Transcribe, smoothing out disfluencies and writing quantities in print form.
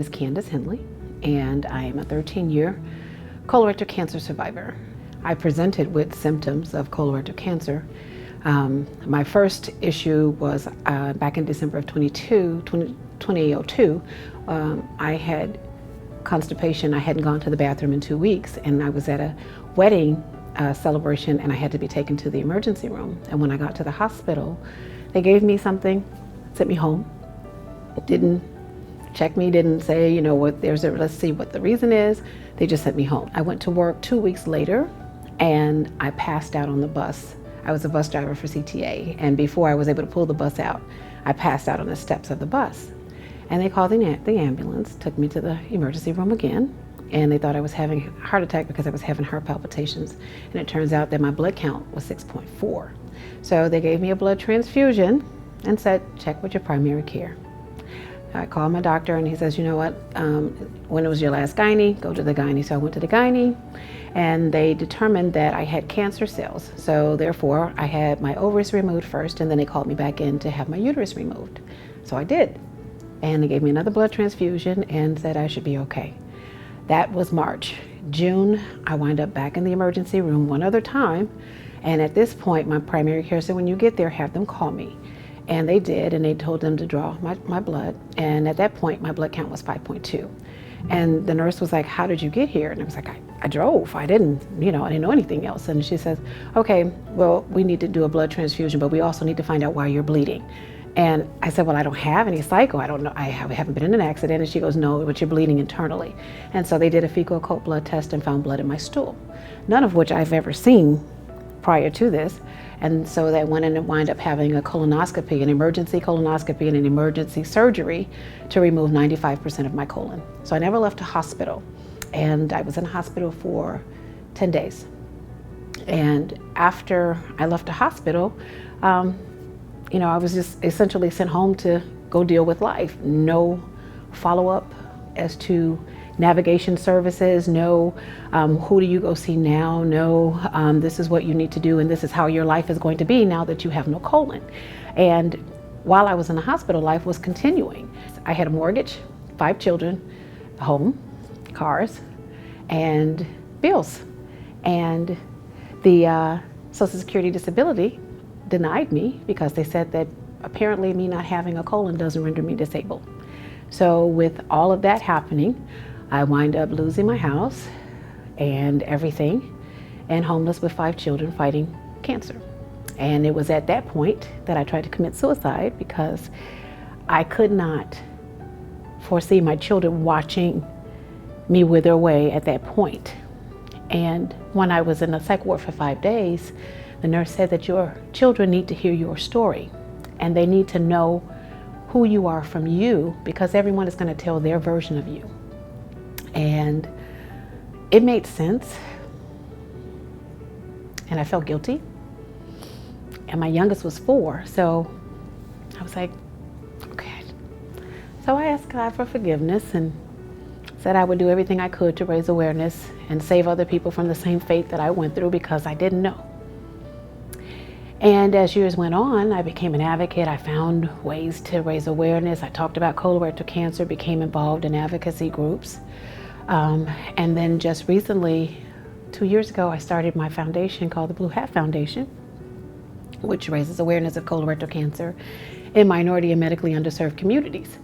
is Candace Henley, and I am a 13-year colorectal cancer survivor. I presented with symptoms of colorectal cancer. My first issue was back in December of 2002. I had constipation. I hadn't gone to the bathroom in 2 weeks, and I was at a wedding celebration, and I had to be taken to the emergency room. And when I got to the hospital, they gave me something, sent me home. Didn't check me, didn't say, you know, let's see what the reason is. They just sent me home. I went to work 2 weeks later, and I passed out on the bus. I was a bus driver for CTA, and before I was able to pull the bus out, I passed out on the steps of the bus. And they called the ambulance, took me to the emergency room again, and they thought I was having a heart attack because I was having heart palpitations. And it turns out that my blood count was 6.4. So they gave me a blood transfusion and said, check with your primary care. I called my doctor, and he says, you know what, when it was your last gynae, go to the gynae. So I went to the gynae, and they determined that I had cancer cells. So therefore, I had my ovaries removed first, and then they called me back in to have my uterus removed. So I did. And they gave me another blood transfusion and said I should be okay. That was March. June, I wind up back in the emergency room one other time. And at this point, my primary care said, when you get there, have them call me. And they did, and they told them to draw my blood. And at that point, my blood count was 5.2. And the nurse was like, how did you get here? And I was like, I drove. I didn't know anything else. And she says, okay, well, we need to do a blood transfusion, but we also need to find out why you're bleeding. And I said, well, I don't have any cycle. I don't know. I haven't been in an accident. And she goes, no, but you're bleeding internally. And so they did a fecal occult blood test and found blood in my stool, none of which I've ever seen prior to this. And so they went in and wind up having a colonoscopy, an emergency colonoscopy and an emergency surgery to remove 95% of my colon. So I never left a hospital. And I was in a hospital for 10 days. And after I left the hospital, I was just essentially sent home to go deal with life. No follow-up as to navigation services, no who do you go see now, no this is what you need to do and this is how your life is going to be now that you have no colon. And while I was in the hospital, life was continuing. I had a mortgage, 5 children, a home, cars, and bills. And the Social Security disability denied me because they said that apparently me not having a colon doesn't render me disabled. So with all of that happening, I wind up losing my house and everything, and homeless with 5 children fighting cancer. And it was at that point that I tried to commit suicide because I could not foresee my children watching me wither away at that point. And when I was in a psych ward for 5 days, the nurse said that your children need to hear your story, and they need to know who you are from you, because everyone is going to tell their version of you. And it made sense, and I felt guilty. And my youngest was 4, so I was like, okay. So I asked God for forgiveness and said I would do everything I could to raise awareness and save other people from the same fate that I went through, because I didn't know. And as years went on, I became an advocate. I found ways to raise awareness. I talked about colorectal cancer, became involved in advocacy groups. And then just recently, 2 years ago, I started my foundation called the Blue Hat Foundation, which raises awareness of colorectal cancer in minority and medically underserved communities.